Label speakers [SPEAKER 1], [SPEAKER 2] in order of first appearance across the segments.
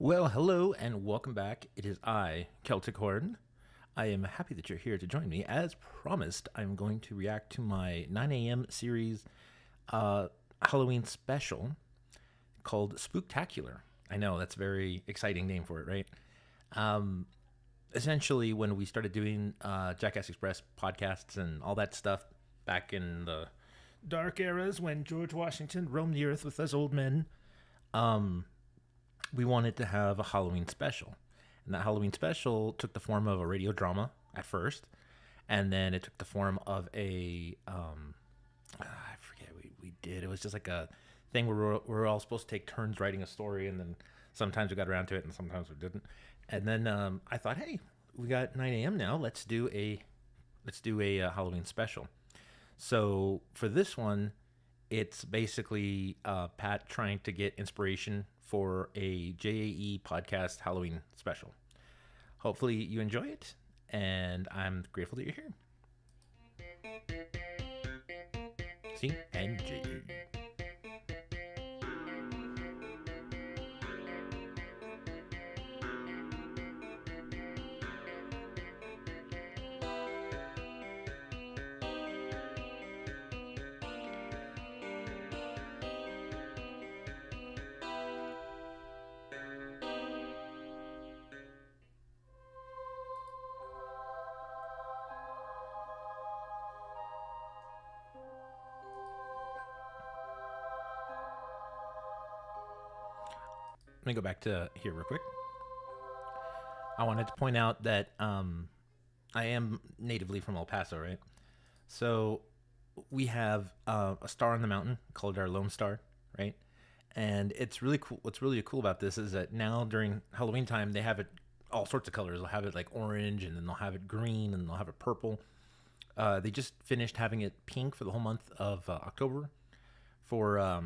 [SPEAKER 1] Well, hello and welcome back. It is I, Celtichorn. I am happy that you're here to join me. As promised, I'm going to react to my 9 a.m. series Halloween special called Spooktacular. I know, that's a very exciting name for it, right? Essentially, when we started doing Jackass Express podcasts and all that stuff back in the dark eras when George Washington roamed the earth with us old men, we wanted to have a Halloween special. And that Halloween special took the form of a radio drama at first, and then it took the form of I forget what we did. It was just like a thing where we're all supposed to take turns writing a story, and then sometimes we got around to it, and sometimes we didn't. And then I thought, hey, we got 9 a.m. now. Let's do a Halloween special. So for this one, it's basically Pat trying to get inspiration for a JAE podcast Halloween special. Hopefully you enjoy it, and I'm grateful that you're here. See? And JAE. Let me go back to here real quick. I wanted to point out that I am natively from El Paso, right? So we have a star on the mountain called our Lone Star, right? And it's really cool. What's really cool about this is that now during Halloween time, they have it all sorts of colors. They'll have it like orange, and then they'll have it green, and they'll have it purple. They just finished having it pink for the whole month of October for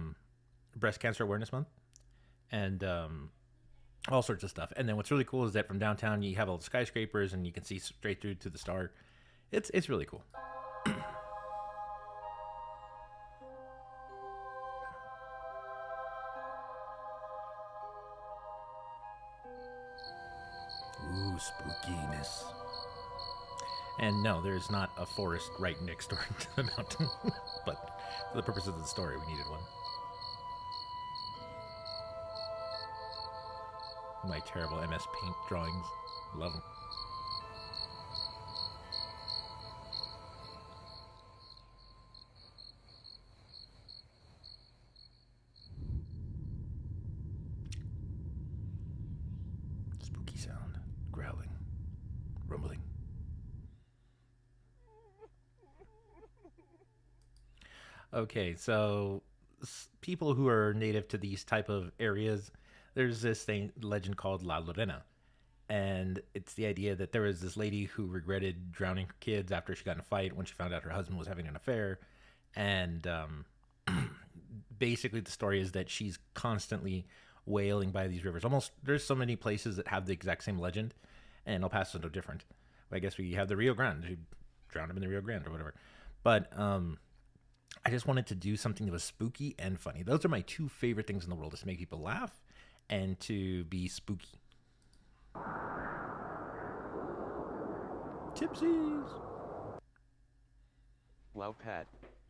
[SPEAKER 1] Breast Cancer Awareness Month, and all sorts of stuff. And then what's really cool is that from downtown you have all the skyscrapers, and you can see straight through to the star. It's really cool. Ooh, spookiness. And no, there's not a forest right next door to the mountain. But for the purposes of the story, we needed one. My terrible MS Paint drawings. Love them. Spooky sound. Growling. Rumbling. Okay, so people who are native to these type of areas, there's this thing legend called La Llorona, and it's the idea that there was this lady who regretted drowning her kids after she got in a fight when she found out her husband was having an affair, and basically the story is that she's constantly wailing by these rivers. Almost there's so many places that have the exact same legend, and El Paso is no different. I guess we have the Rio Grande, who drowned him in the Rio Grande or whatever, but I just wanted to do something that was spooky and funny. Those are my two favorite things in the world: is to make people laugh and to be spooky. Tipsies.
[SPEAKER 2] Wow, Pat,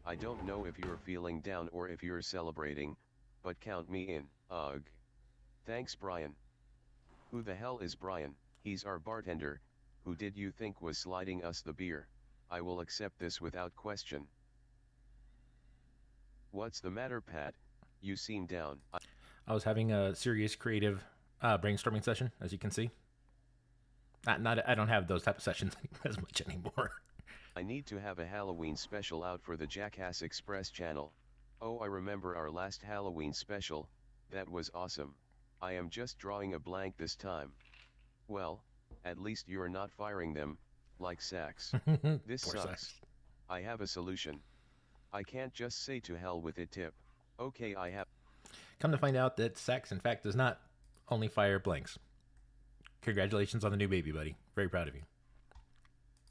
[SPEAKER 2] I don't know if you're feeling down or if you're celebrating, but count me in. Ugh. Thanks, Brian. Who the hell is Brian? He's our bartender. Who did you think was sliding us the beer? I will accept this without question. What's the matter, Pat? You seem down.
[SPEAKER 1] I was having a serious creative brainstorming session, as you can see. I don't have those type of sessions as much anymore.
[SPEAKER 2] I need to have a Halloween special out for the Jackass Express channel. Oh, I remember our last Halloween special. That was awesome. I am just drawing a blank this time. Well, at least you're not firing them, like Sax. This
[SPEAKER 1] Poor
[SPEAKER 2] sucks.
[SPEAKER 1] Sax.
[SPEAKER 2] I have a solution. I can't just say to hell with it, Tip. Okay, I have.
[SPEAKER 1] Come to find out that Sax, in fact, does not only fire blanks. Congratulations on the new baby, buddy. Very proud of you.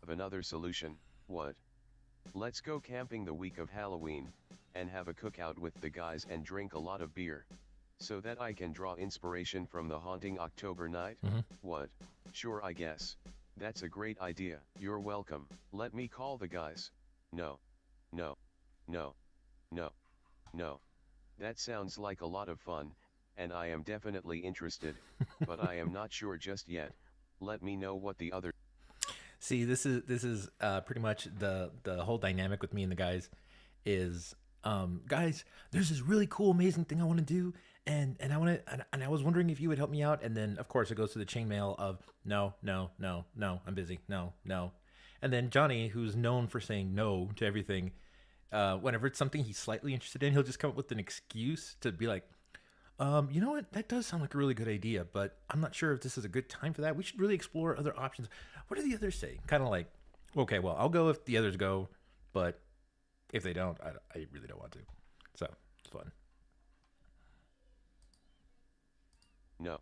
[SPEAKER 2] Another solution. What? Let's go camping the week of Halloween, and have a cookout with the guys and drink a lot of beer. So that I can draw inspiration from the haunting October night? What? Sure, I guess. That's a great idea. You're welcome. Let me call the guys. No. No. No. No. No. That sounds like a lot of fun, and I am definitely interested, but I am not sure just yet. Let me know what the other...
[SPEAKER 1] See, this is pretty much the whole dynamic with me and the guys is, guys, there's this really cool, amazing thing I want to do, and I want to, and I was wondering if you would help me out. And then of course it goes to the chainmail of no, no, no, no, I'm busy, no, no, and then Johnny, who's known for saying no to everything, whenever it's something he's slightly interested in, he'll just come up with an excuse to be like, you know what? That does sound like a really good idea, but I'm not sure if this is a good time for that. We should really explore other options. What do the others say? Kind of like, okay, well, I'll go if the others go, but if they don't, I really don't want to. So it's fun.
[SPEAKER 2] No.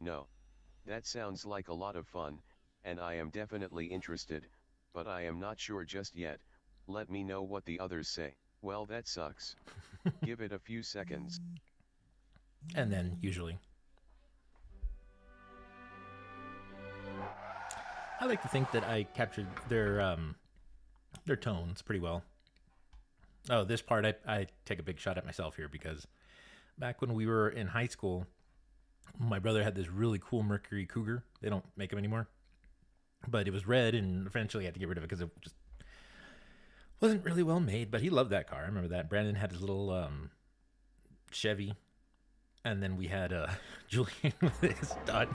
[SPEAKER 2] No. That sounds like a lot of fun, and I am definitely interested, but I am not sure just yet. Let me know what the others say. Well, that sucks. Give it a few seconds.
[SPEAKER 1] And then usually, I like to think that I captured their tones pretty well. Oh, this part I take a big shot at myself here because back when we were in high school, my brother had this really cool Mercury Cougar. They don't make them anymore, but it was red, and eventually I had to get rid of it because it just wasn't really well made. But he loved that car. I remember that. Brandon had his little Chevy, and then we had Julian with his Dodge.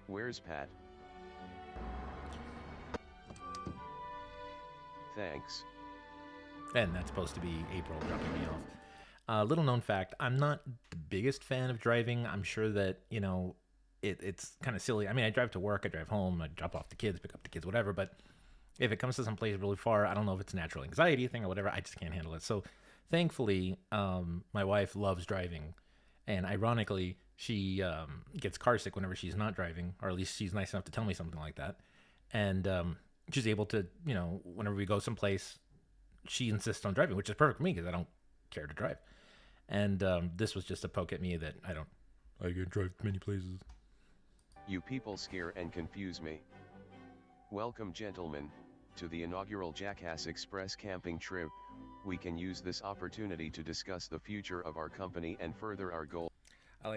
[SPEAKER 2] Where's Pat? Thanks.
[SPEAKER 1] And that's supposed to be April dropping me off. Little known fact, I'm not the biggest fan of driving. I'm sure that, it's kind of silly. I mean, I drive to work, I drive home, I drop off the kids, pick up the kids, whatever. But if it comes to some place really far, I don't know if it's a natural anxiety thing or whatever. I just can't handle it. So thankfully, my wife loves driving. And ironically, she gets car sick whenever she's not driving, or at least she's nice enough to tell me something like that. And she's able to, whenever we go someplace, she insists on driving, which is perfect for me because I don't care to drive. And this was just a poke at me that I can drive many places.
[SPEAKER 2] You people scare and confuse me. Welcome, gentlemen, to the inaugural Jackass Express camping trip. We can use this opportunity to discuss the future of our company and further our goal.
[SPEAKER 1] Oh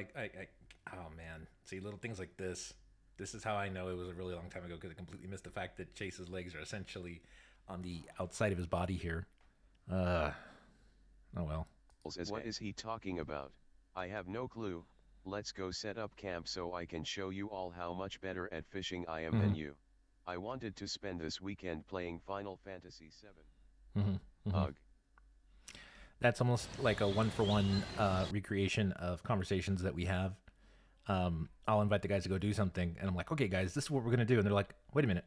[SPEAKER 1] man, see, little things like this. This is how I know it was a really long time ago, because I completely missed the fact that Chase's legs are essentially on the outside of his body here. Oh well.
[SPEAKER 2] What is he talking about? I have no clue. Let's go set up camp so I can show you all how much better at fishing I am than you. I wanted to spend this weekend playing Final Fantasy VII. Ugh.
[SPEAKER 1] That's almost like a 1-for-1 recreation of conversations that we have. I'll invite the guys to go do something, and I'm like, okay, guys, this is what we're going to do. And they're like, wait a minute.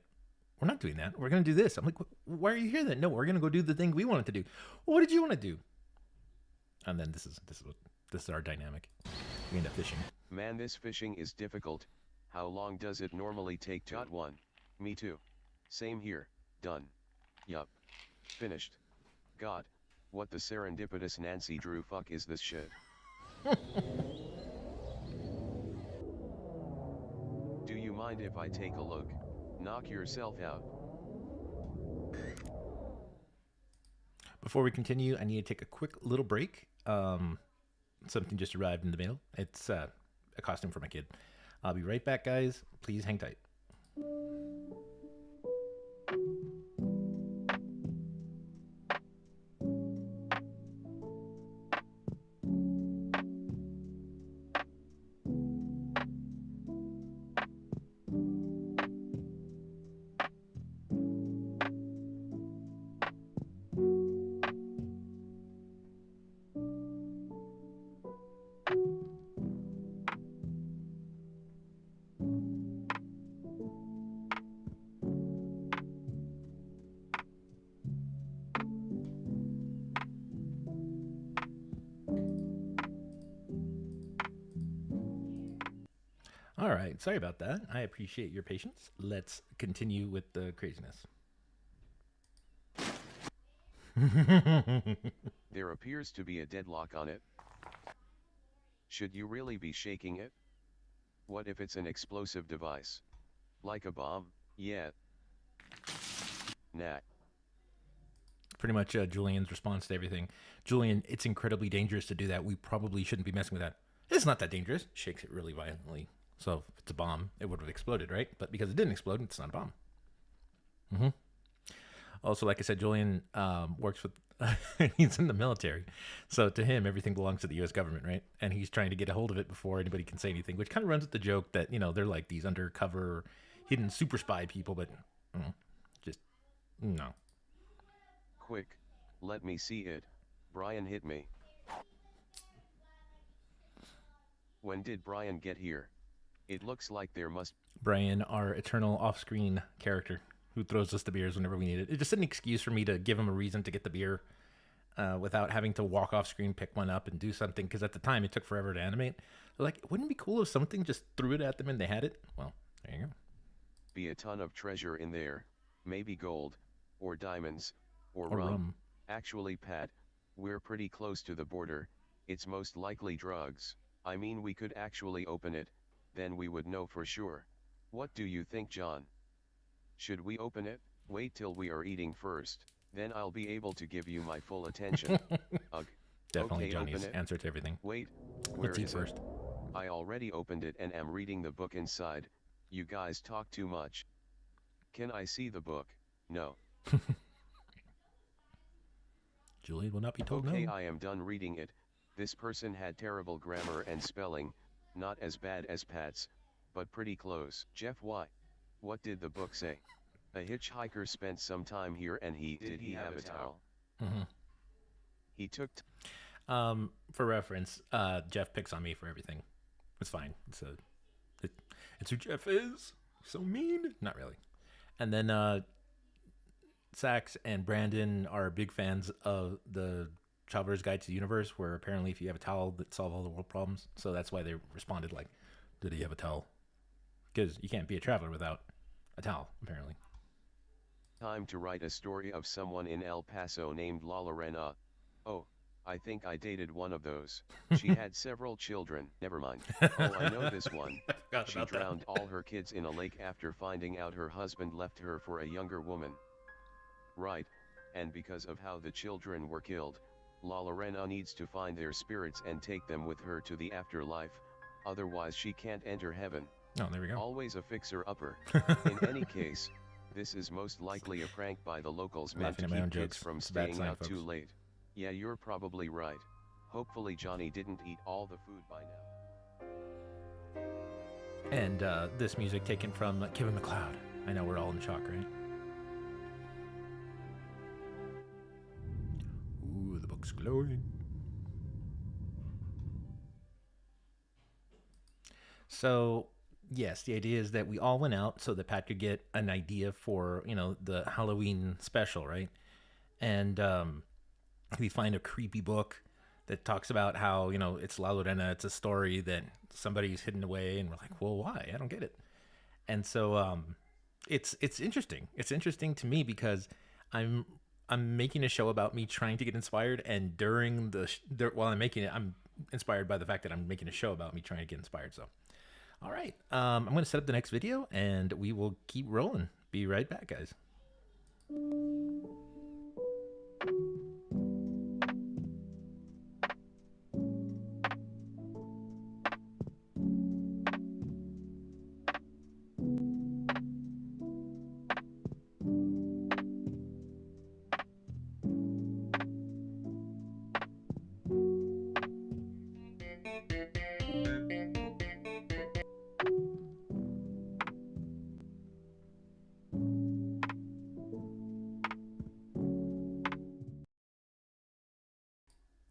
[SPEAKER 1] We're not doing that. We're going to do this. I'm like, why are you here then? No, we're going to go do the thing we wanted to do. Well, what did you want to do? And then this is our dynamic. We end up fishing.
[SPEAKER 2] Man, this fishing is difficult. How long does it normally take? Jot 1. Me too. Same here. Done. Yup. Finished. God, what the serendipitous Nancy Drew fuck is this shit? Do you mind if I take a look? Knock yourself out.
[SPEAKER 1] Before we continue, I need to take a quick little break. Something just arrived in the mail. It's a costume for my kid. I'll be right back, guys. Please hang tight. All right, sorry about that. I appreciate your patience. Let's continue with the craziness.
[SPEAKER 2] There appears to be a deadlock on it. Should you really be shaking it? What if it's an explosive device? Like a bomb? Yeah. Nah.
[SPEAKER 1] Pretty much Julian's response to everything. Julian, it's incredibly dangerous to do that. We probably shouldn't be messing with that. It's not that dangerous. Shakes it really violently. So if it's a bomb, it would have exploded, right? But because it didn't explode, it's not a bomb. Also, like I said, Julian works with, he's in the military. So to him, everything belongs to the U.S. government, right? And he's trying to get a hold of it before anybody can say anything, which kind of runs with the joke that, they're like these undercover, hidden super spy people, but just, no.
[SPEAKER 2] Quick, let me see it. Brian hit me. When did Brian get here? It looks like there must...
[SPEAKER 1] Brian, our eternal off-screen character who throws us the beers whenever we need it. It's just an excuse for me to give him a reason to get the beer without having to walk off-screen, pick one up, and do something. Because at the time, it took forever to animate. Like, wouldn't it be cool if something just threw it at them and they had it? Well, there you go.
[SPEAKER 2] Be a ton of treasure in there. Maybe gold, or diamonds, or rum. Actually, Pat, we're pretty close to the border. It's most likely drugs. I mean, we could actually open it. Then we would know for sure. What do you think, John? Should we open it? Wait till we are eating first. Then I'll be able to give you my full attention. Ugh.
[SPEAKER 1] Definitely
[SPEAKER 2] okay,
[SPEAKER 1] Johnny's answer to everything.
[SPEAKER 2] Wait, where
[SPEAKER 1] Let's eat
[SPEAKER 2] is
[SPEAKER 1] first.
[SPEAKER 2] it? I already opened it and am reading the book inside. You guys talk too much. Can I see the book? No.
[SPEAKER 1] Julian will not be told
[SPEAKER 2] okay,
[SPEAKER 1] no.
[SPEAKER 2] I am done reading it. This person had terrible grammar and spelling, not as bad as Pat's, but pretty close. Jeff, why? What did the book say? A hitchhiker spent some time here and did he have a towel? He took
[SPEAKER 1] for reference, Jeff picks on me for everything. It's fine. It's who Jeff is. So mean. Not really. And then Sax and Brandon are big fans of the Traveler's Guide to the Universe, where apparently if you have a towel that solves all the world problems. So that's why they responded like, did he have a towel? Because you can't be a traveler without a towel, apparently.
[SPEAKER 2] time to write a story of someone in El Paso named Llorona. Oh, I think I dated one of those. She had several children. Never mind. Oh, I know this one. She drowned all her kids in a lake after finding out her husband left her for a younger woman. Right, and because of how the children were killed, Llorona needs to find their spirits and take them with her to the afterlife, otherwise she can't enter heaven.
[SPEAKER 1] Oh, there we go.
[SPEAKER 2] Always a fixer-upper. In any case, this is most likely a prank by the locals meant to keep kids from staying out too late. Yeah, you're probably right. Hopefully Johnny didn't eat all the food by now.
[SPEAKER 1] And this music taken from Kevin MacLeod. I know we're all in shock, right? Ooh, the book's glowing. So, yes, the idea is that we all went out so that Pat could get an idea for, the Halloween special, right? And we find a creepy book that talks about how, it's La Llorona, it's a story that somebody's hidden away, and we're like, well, why? I don't get it. And so it's interesting. It's interesting to me because I'm making a show about me trying to get inspired, and during while I'm making it, I'm inspired by the fact that I'm making a show about me trying to get inspired. So, all right, I'm going to set up the next video, and we will keep rolling. Be right back, guys.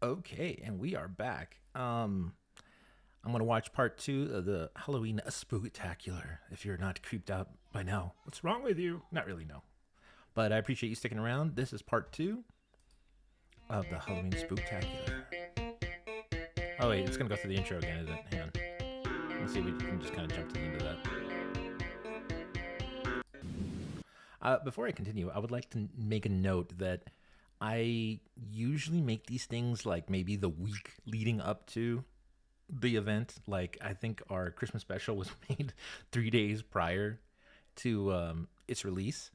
[SPEAKER 1] Okay, and we are back. I'm going to watch part 2 of the Halloween Spooktacular. If you're not creeped out by now, what's wrong with you? Not really, no. But I appreciate you sticking around. This is part 2 of the Halloween Spooktacular. Oh, wait, it's going to go through the intro again, isn't it? Hang on. Let's see if we can just kind of jump to the end of that. Before I continue, I would like to make a note that I usually make these things like maybe the week leading up to the event. Like, I think our Christmas special was made 3 days prior to its release.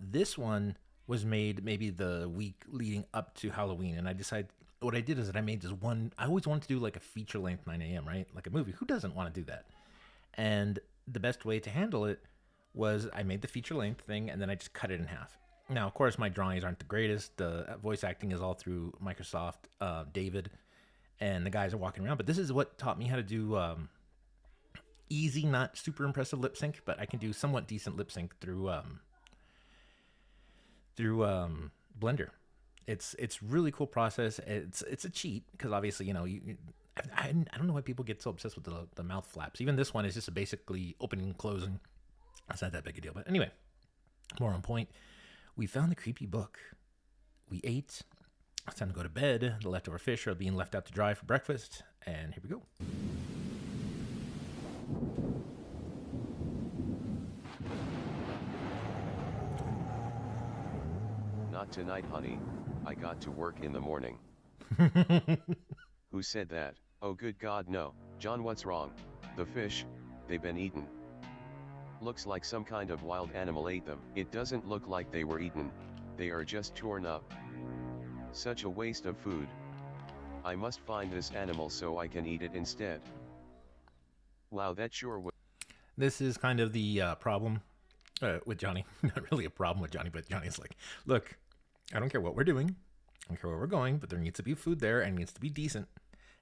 [SPEAKER 1] This one was made maybe the week leading up to Halloween, and I decided what I did is that I made this one. I always wanted to do like a feature length 9 a.m., right? Like a movie. Who doesn't want to do that? And the best way to handle it was I made the feature length thing and then I just cut it in half. Now, of course, my drawings aren't the greatest. The voice acting is all through Microsoft, David, and the guys are walking around. But this is what taught me how to do easy, not super impressive lip sync, but I can do somewhat decent lip sync through Blender. It's really cool process. It's a cheat because obviously I don't know why people get so obsessed with the mouth flaps. Even this one is just basically opening and closing. It's not that big a deal. But anyway, more on point. We found the creepy book. We ate. It's time to go to bed. The leftover fish are being left out to dry for breakfast. And here we go.
[SPEAKER 2] Not tonight, honey. I got to work in the morning. Who said that? Oh good God, no. John, what's wrong? The fish, they've been eaten. Looks like some kind of wild animal ate them. It doesn't look like they were eaten. They are just torn up. Such a waste of food. I must find this animal so I can eat it instead. Wow, that sure would.
[SPEAKER 1] This is kind of the problem with Johnny. Not really a problem with Johnny, but Johnny's like, look, I don't care what we're doing. I don't care where we're going, but there needs to be food there and it needs to be decent.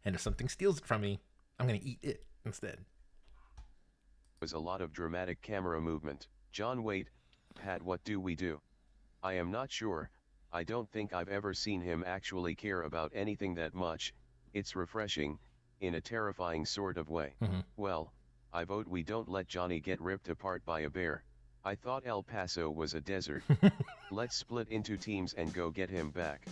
[SPEAKER 1] And if something steals it from me, I'm going to eat it instead.
[SPEAKER 2] Was a lot of dramatic camera movement. John, wait, Pat, what do we do? I am not sure. I don't think I've ever seen him actually care about anything that much. It's refreshing, in a terrifying sort of way.
[SPEAKER 1] Mm-hmm.
[SPEAKER 2] Well, I vote we don't let Johnny get ripped apart by a bear. I thought El Paso was a desert. Let's split into teams and go get him back.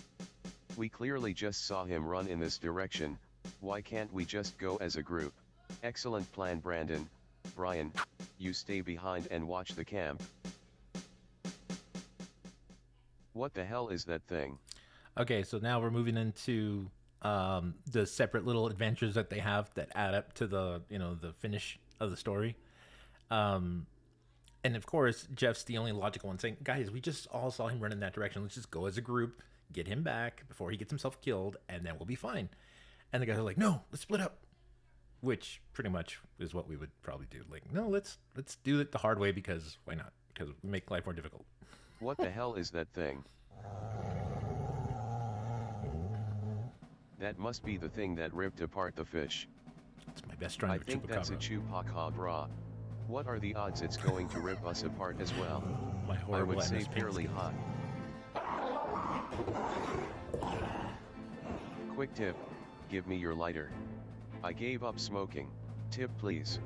[SPEAKER 2] We clearly just saw him run in this direction. Why can't we just go as a group? Excellent plan, Brandon. Brian, you stay behind and watch the camp. What the hell is that thing?
[SPEAKER 1] Okay, so now we're moving into the separate little adventures that they have that add up to the finish of the story. And of course, Jeff's the only logical one saying, guys, we just all saw him run in that direction. Let's just go as a group, get him back before he gets himself killed, and then we'll be fine. And the guys are like, no, let's split up. Which pretty much is what we would probably do. Like, no, let's do it the hard way because why not? Because we make life more difficult.
[SPEAKER 2] What the hell is that thing? That must be the thing that ripped apart the fish.
[SPEAKER 1] It's my best friend.
[SPEAKER 2] I think that's a chupacabra. What are the odds it's going to rip us apart as well?
[SPEAKER 1] My horrible
[SPEAKER 2] I would say
[SPEAKER 1] MS
[SPEAKER 2] fairly high. Quick tip, give me your lighter. I gave up smoking. Tip please.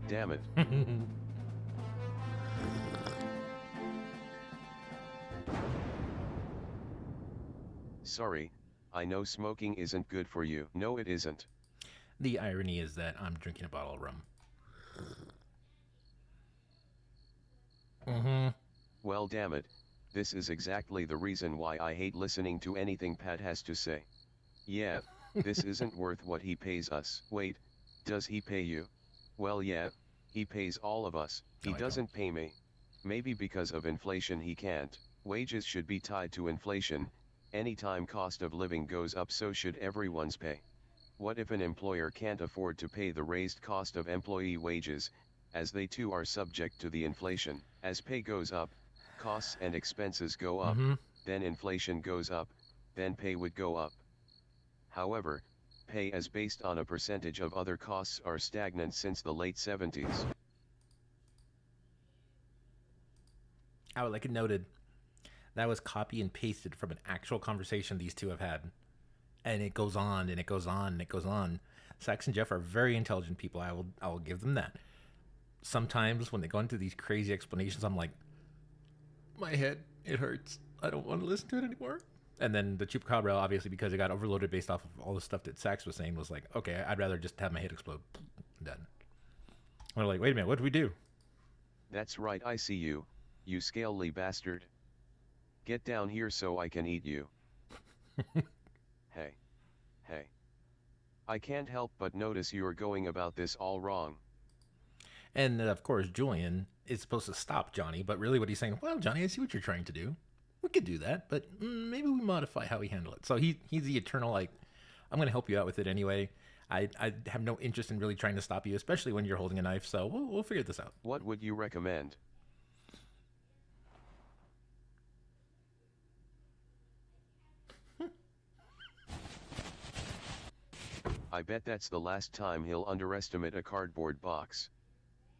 [SPEAKER 2] Damn it. Sorry, I know smoking isn't good for you. No, it isn't.
[SPEAKER 1] The irony is that I'm drinking a bottle of rum. Mm-hmm.
[SPEAKER 2] Well, damn it. This is exactly the reason why I hate listening to anything Pat has to say. Yeah, this isn't worth what he pays us. Wait, does he pay you? Well, yeah, he pays all of us. He doesn't pay me. Maybe because of inflation he can't. Wages should be tied to inflation. Anytime cost of living goes up, so should everyone's pay. What if an employer can't afford to pay the raised cost of employee wages, as they too are subject to the inflation? As pay goes up, costs and expenses go up, then inflation goes up, then pay would go up. However, pay as based on a percentage of other costs are stagnant since the late 70s.
[SPEAKER 1] I would like it noted that was copy and pasted from an actual conversation these two have had. And it goes on and it goes on and it goes on. Sax and Jeff are very intelligent people. I will give them that. Sometimes when they go into these crazy explanations, I'm like, my head, it hurts. I don't want to listen to it anymore. And then the chupacabra, obviously, because it got overloaded based off of all the stuff that Sax was saying, was like, okay, I'd rather just have my head explode. Done. We're like, wait a minute, what did we do?
[SPEAKER 2] That's right, I see you, you scaly bastard. Get down here so I can eat you. Hey. Hey. I can't help but notice you're going about this all wrong.
[SPEAKER 1] And of course, Julian is supposed to stop Johnny, but really what he's saying, well, Johnny, I see what you're trying to do. We could do that, but maybe we modify how we handle it. So he's the eternal, like, I'm going to help you out with it anyway. I have no interest in really trying to stop you, especially when you're holding a knife, so we'll figure this out.
[SPEAKER 2] What would you recommend? I bet that's the last time he'll underestimate a cardboard box.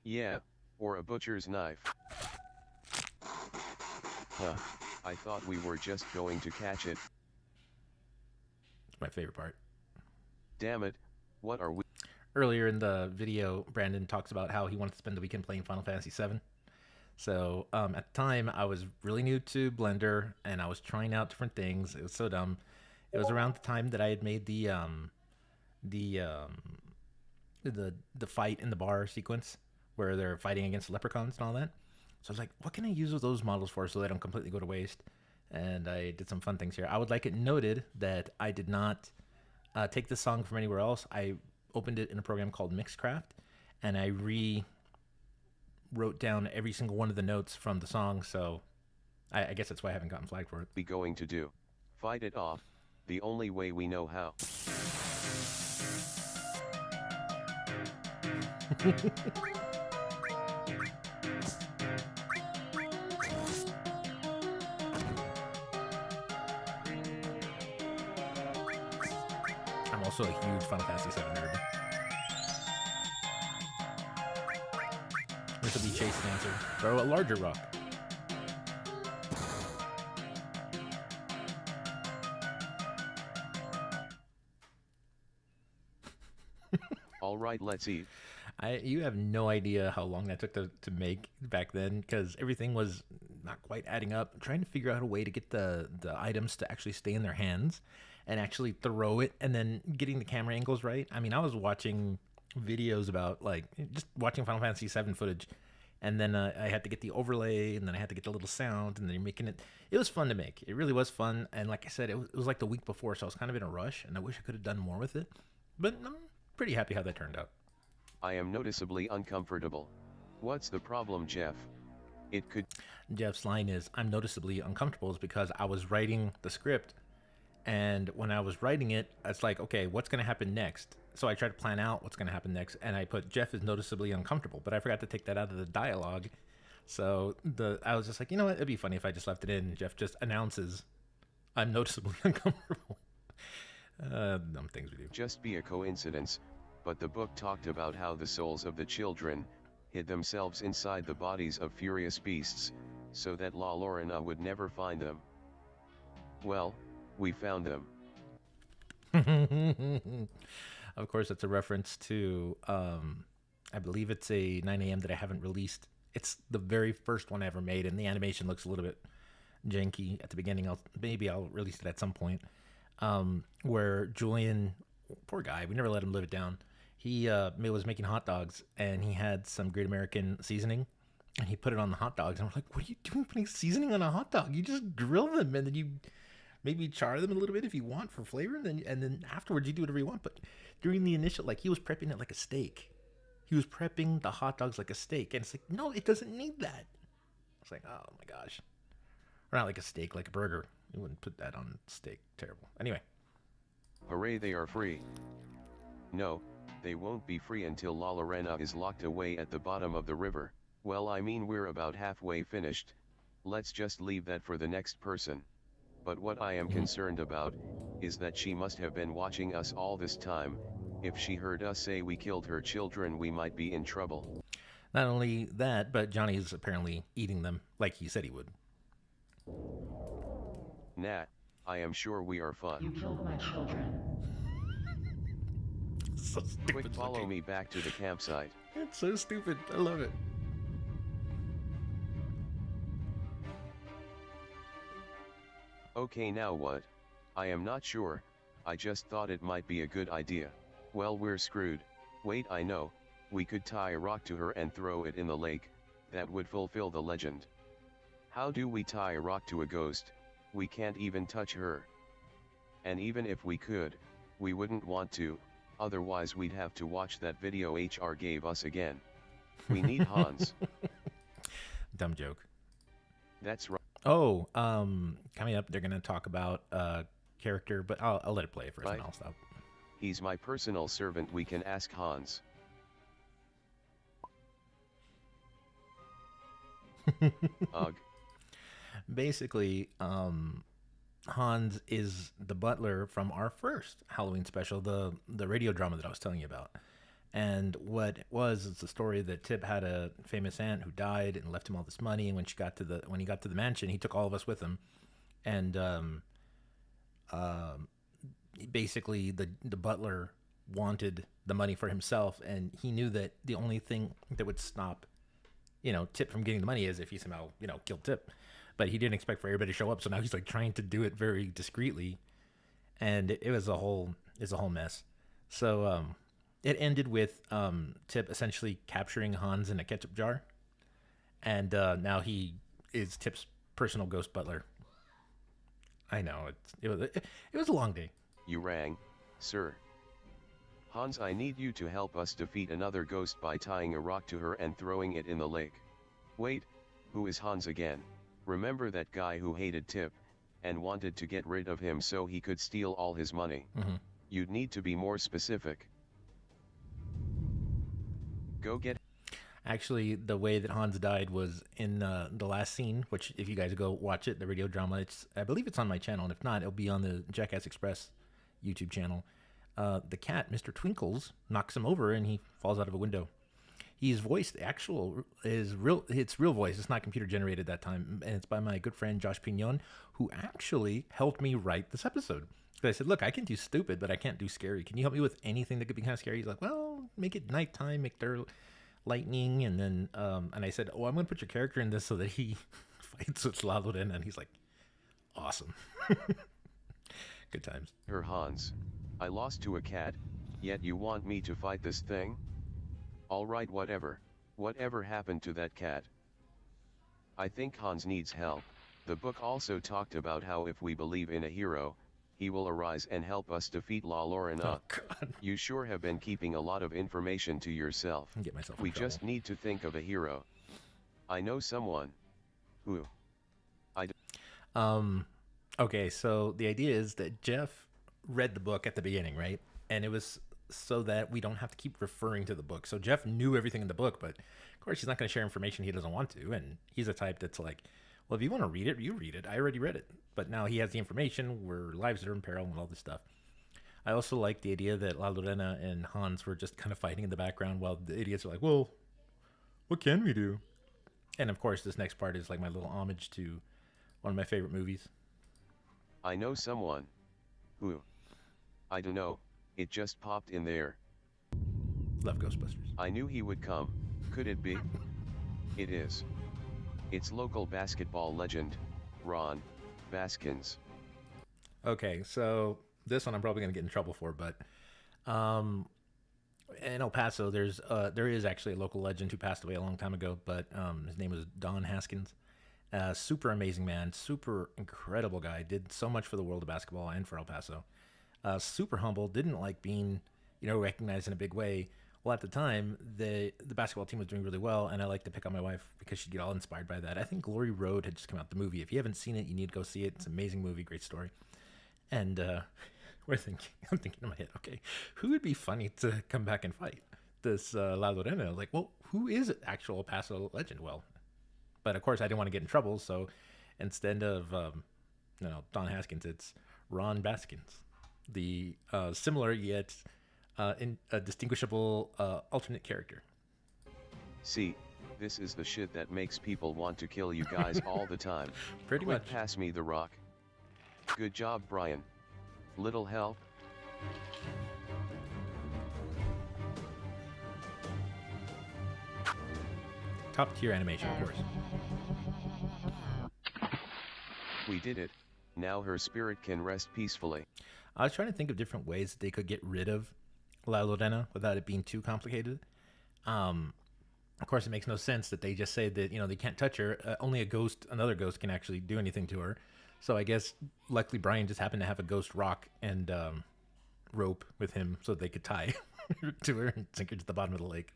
[SPEAKER 2] Yeah, or a butcher's knife. Huh, I thought we were just going to catch it.
[SPEAKER 1] It's my favorite part.
[SPEAKER 2] Damn it, what are we?
[SPEAKER 1] Earlier in the video, Brandon talks about how he wanted to spend the weekend playing Final Fantasy VII. So at the time, I was really new to Blender, and I was trying out different things. It was so dumb. It was around the time that I had made the fight in the bar sequence where they're fighting against leprechauns and all that. So I was like, what can I use those models for so they don't completely go to waste? And I did some fun things here. I would like it noted that I did not take this song from anywhere else. I opened it in a program called Mixcraft, and I wrote down every single one of the notes from the song. So I guess that's why I haven't gotten flagged for it.
[SPEAKER 2] We going to do? Fight it off, the only way we know how.
[SPEAKER 1] I'm also a huge Final Fantasy VII nerd. This will be Chase's answer. Throw a larger rock.
[SPEAKER 2] All right, let's eat.
[SPEAKER 1] You have no idea how long that took to make back then, because everything was not quite adding up. I'm trying to figure out a way to get the items to actually stay in their hands and actually throw it, and then getting the camera angles right. I mean, I was watching videos about, like, just watching Final Fantasy VII footage, and then I had to get the overlay, and then I had to get the little sound, and then you're making it. It was fun to make. It really was fun, and like I said, it was like the week before, so I was kind of in a rush, and I wish I could have done more with it, but I'm pretty happy how that turned out.
[SPEAKER 2] I am noticeably uncomfortable. What's the problem, Jeff? It could...
[SPEAKER 1] Jeff's line is, I'm noticeably uncomfortable, is because I was writing the script, and when I was writing it, it's like, okay, what's going to happen next? So I tried to plan out what's going to happen next, and I put Jeff is noticeably uncomfortable, but I forgot to take that out of the dialogue. So I was just like, you know what, it'd be funny if I just left it in. Jeff just announces, I'm noticeably uncomfortable. Dumb things we do.
[SPEAKER 2] Just be a coincidence, but the book talked about how the souls of the children hid themselves inside the bodies of furious beasts, so that Llorona would never find them. Well, we found them.
[SPEAKER 1] Of course, that's a reference to, I believe it's a 9 a.m. that I haven't released. It's the very first one I ever made, and the animation looks a little bit janky at the beginning. Maybe I'll release it at some point. Where Julian, poor guy, we never let him live it down. He was making hot dogs, and he had some Great American seasoning, and he put it on the hot dogs. And we're like, what are you doing putting seasoning on a hot dog? You just grill them, and then you maybe char them a little bit if you want for flavor, and then afterwards you do whatever you want. But during the initial, like, he was prepping it like a steak. He was prepping the hot dogs like a steak, and it's like, no, it doesn't need that. It's like, oh my gosh. Or not like a steak, like a burger. You wouldn't put that on steak. Terrible. Anyway.
[SPEAKER 2] Hooray, they are free. No, they won't be free until Llorona is locked away at the bottom of the river. Well, I mean, we're about halfway finished. Let's just leave that for the next person. But what I am concerned about is that she must have been watching us all this time. If she heard us say we killed her children, we might be in trouble.
[SPEAKER 1] Not only that, but Johnny is apparently eating them like he said he would.
[SPEAKER 2] Nat, I am sure we are fun.
[SPEAKER 3] You killed my children.
[SPEAKER 1] So stupid.
[SPEAKER 2] Quick, follow me back to the campsite.
[SPEAKER 1] It's so stupid. I love it.
[SPEAKER 2] Okay, now what? I am not sure. I just thought it might be a good idea. Well, we're screwed. Wait, I know. We could tie a rock to her and throw it in the lake, that would fulfill the legend. How do we tie a rock to a ghost? We can't even touch her. And even if we could, we wouldn't want to, otherwise we'd have to watch that video HR gave us again. We need Hans.
[SPEAKER 1] Dumb joke.
[SPEAKER 2] That's right.
[SPEAKER 1] Oh, coming up, they're gonna talk about character, but I'll let it play first, and I'll stop.
[SPEAKER 2] He's my personal servant. We can ask Hans. Ugh.
[SPEAKER 1] Basically, Hans is the butler from our first Halloween special, the radio drama that I was telling you about. And what it was is the story that Tip had a famous aunt who died and left him all this money. And when he got to the mansion, he took all of us with him. And basically, the butler wanted the money for himself, and he knew that the only thing that would stop, Tip from getting the money is if he somehow, killed Tip. But he didn't expect for everybody to show up, so now he's like trying to do it very discreetly, and it was a whole mess. So it ended with Tip essentially capturing Hans in a ketchup jar, and now he is Tip's personal ghost butler. I know it was a long day.
[SPEAKER 2] You rang, sir. Hans, I need you to help us defeat another ghost by tying a rock to her and throwing it in the lake. Wait, who is Hans again? Remember that guy who hated Tip, and wanted to get rid of him so he could steal all his money?
[SPEAKER 1] Mm-hmm.
[SPEAKER 2] You'd need to be more specific. Go get...
[SPEAKER 1] Actually, the way that Hans died was in the last scene, which if you guys go watch it, the radio drama, I believe it's on my channel, and if not, it'll be on the Jackass Express YouTube channel. The cat, Mr. Twinkles, knocks him over and he falls out of a window. He's voiced it's real voice. It's not computer generated that time. And it's by my good friend Josh Pignon, who actually helped me write this episode. I said, look, I can do stupid, but I can't do scary. Can you help me with anything that could be kind of scary? He's like, well, make it nighttime, make there lightning. And then, and I said, oh, I'm going to put your character in this so that he fights with La Llorona. And he's like, awesome. Good times.
[SPEAKER 2] Her Hans. I lost to a cat, yet you want me to fight this thing? Alright, whatever. Whatever happened to that cat? I think Hans needs help. The book also talked about how if we believe in a hero, he will arise and help us defeat La Llorona.
[SPEAKER 1] Oh, God.
[SPEAKER 2] You sure have been keeping a lot of information to yourself.
[SPEAKER 1] Get myself in
[SPEAKER 2] We
[SPEAKER 1] trouble.
[SPEAKER 2] just need to think of a hero. I know someone. Who?
[SPEAKER 1] Okay, so the idea is that Jeff read the book at the beginning, right? And it was so that we don't have to keep referring to the book. So Jeff knew everything in the book, but of course he's not going to share information he doesn't want to. And he's a type that's like, well, if you want to read it, you read it. I already read it. But now he has the information where lives are in peril and all this stuff. I also like the idea that La Llorona and Hans were just kind of fighting in the background while the idiots are like, well, what can we do? And of course, this next part is like my little homage to one of my favorite movies.
[SPEAKER 2] I know someone. Who? I don't know, it just popped in there.
[SPEAKER 1] Love Ghostbusters.
[SPEAKER 2] I knew he would come. Could it be? It is. It's local basketball legend, Ron Baskins.
[SPEAKER 1] Okay, so this one I'm probably going to get in trouble for, but in El Paso, there is actually a local legend who passed away a long time ago, but his name was Don Haskins. Super amazing man, super incredible guy, did so much for the world of basketball and for El Paso. Super humble, didn't like being, recognized in a big way. Well, at the time, the basketball team was doing really well, and I like to pick on my wife because she'd get all inspired by that. I think Glory Road had just come out, the movie. If you haven't seen it, you need to go see it. It's an amazing movie, great story. And I'm thinking in my head, okay, who would be funny to come back and fight this La Llorona? Like, well, who is an actual El Paso legend? Well, but of course, I didn't want to get in trouble, so instead of Don Haskins, it's Ron Baskins, the similar yet distinguishable alternate character.
[SPEAKER 2] See, this is the shit that makes people want to kill you guys all the time.
[SPEAKER 1] Pretty
[SPEAKER 2] Quick,
[SPEAKER 1] much.
[SPEAKER 2] pass me the rock. Good job, Brian. Little help?
[SPEAKER 1] Top tier animation, of course.
[SPEAKER 2] We did it. Now her spirit can rest peacefully.
[SPEAKER 1] I was trying to think of different ways that they could get rid of La Llorona without it being too complicated. Of course, it makes no sense that they just say that they can't touch her. Only another ghost, can actually do anything to her. So I guess luckily Brian just happened to have a ghost rock and rope with him, so they could tie to her and sink her to the bottom of the lake.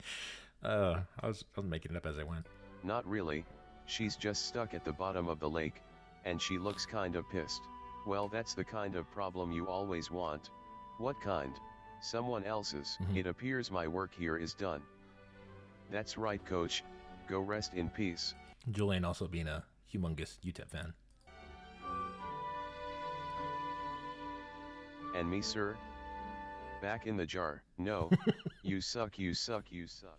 [SPEAKER 1] I was making it up as I went.
[SPEAKER 2] Not really. She's just stuck at the bottom of the lake, and she looks kind of pissed. Well, that's the kind of problem you always want. What kind? Someone else's. It appears my work here is done. That's right, coach. Go rest in peace.
[SPEAKER 1] Julian also being a humongous UTEP fan.
[SPEAKER 2] And me, sir? Back in the jar. No. You suck, you suck, you suck.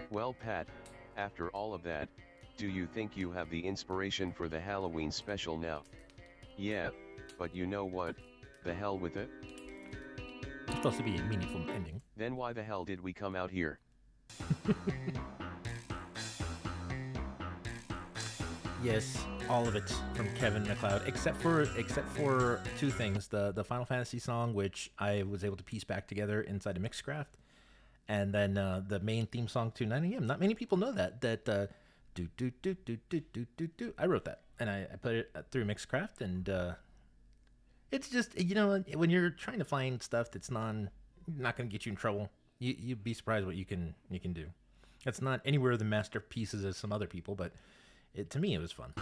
[SPEAKER 2] Well, Pat, after all of that, do you think you have the inspiration for the Halloween special now? Yeah, but you know what? The hell with it?
[SPEAKER 1] It's supposed to be a meaningful ending.
[SPEAKER 2] Then why the hell did we come out here?
[SPEAKER 1] Yes, all of it from Kevin MacLeod, except for two things: the Final Fantasy song, which I was able to piece back together inside of Mixcraft, and then the main theme song to 9 AM. Not many people know that do do do do do do do do. I wrote that and I put it through Mixcraft, and it's just when you're trying to find stuff that's not going to get you in trouble, you'd be surprised what you can do. It's not anywhere the masterpieces as some other people, but to me it was fun.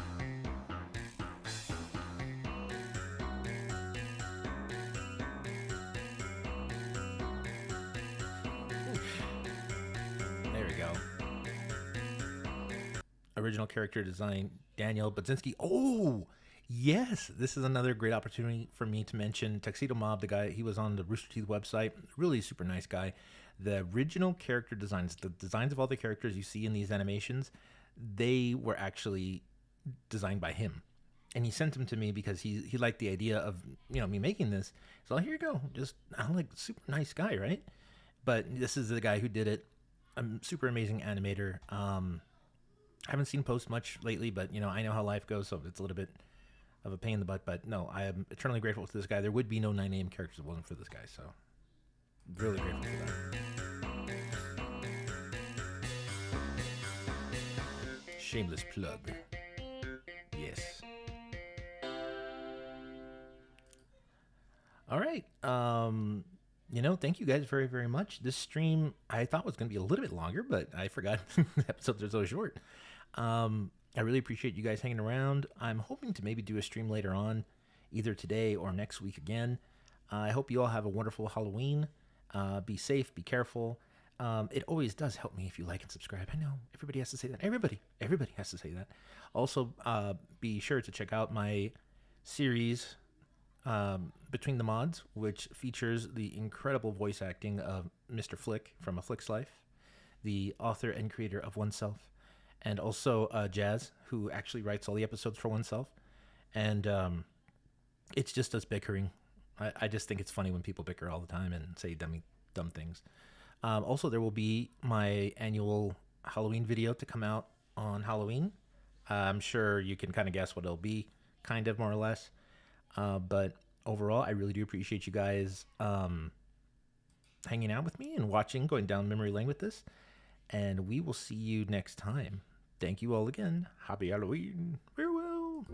[SPEAKER 1] There we go. Original character design, Daniel Budzinski. Oh, yes. This is another great opportunity for me to mention Tuxedo Mob, the guy. He was on the Rooster Teeth website. Really super nice guy. The original character designs, the designs of all the characters you see in these animations, they were actually designed by him. And he sent them to me because he liked the idea of me making this. So here you go. Just, I'm like, super nice guy, right? But this is the guy who did it. Super amazing animator. I haven't seen post much lately, but I know how life goes, so it's a little bit of a pain in the butt. But no, I am eternally grateful to this guy. There would be no 9 AM characters if it wasn't for this guy, so really grateful for that. Shameless plug. Yes. All right. Thank you guys very, very much. This stream I thought was going to be a little bit longer, but I forgot the episodes are so short. I really appreciate you guys hanging around. I'm hoping to maybe do a stream later on, either today or next week again. I hope you all have a wonderful Halloween. Be safe, be careful. It always does help me if you like and subscribe. I know everybody has to say that. Everybody has to say that. Also, be sure to check out my series, Between the Mods, which features the incredible voice acting of Mr. Flick from A Flick's Life, the author and creator of Oneself, and also Jazz, who actually writes all the episodes for Oneself. And it's just us bickering. I just think it's funny when people bicker all the time and say dumb things. Also, there will be my annual Halloween video to come out on Halloween. I'm sure you can kind of guess what it'll be, kind of, more or less. But overall, I really do appreciate you guys hanging out with me and watching, going down memory lane with this. And we will see you next time. Thank you all again. Happy Halloween. Farewell.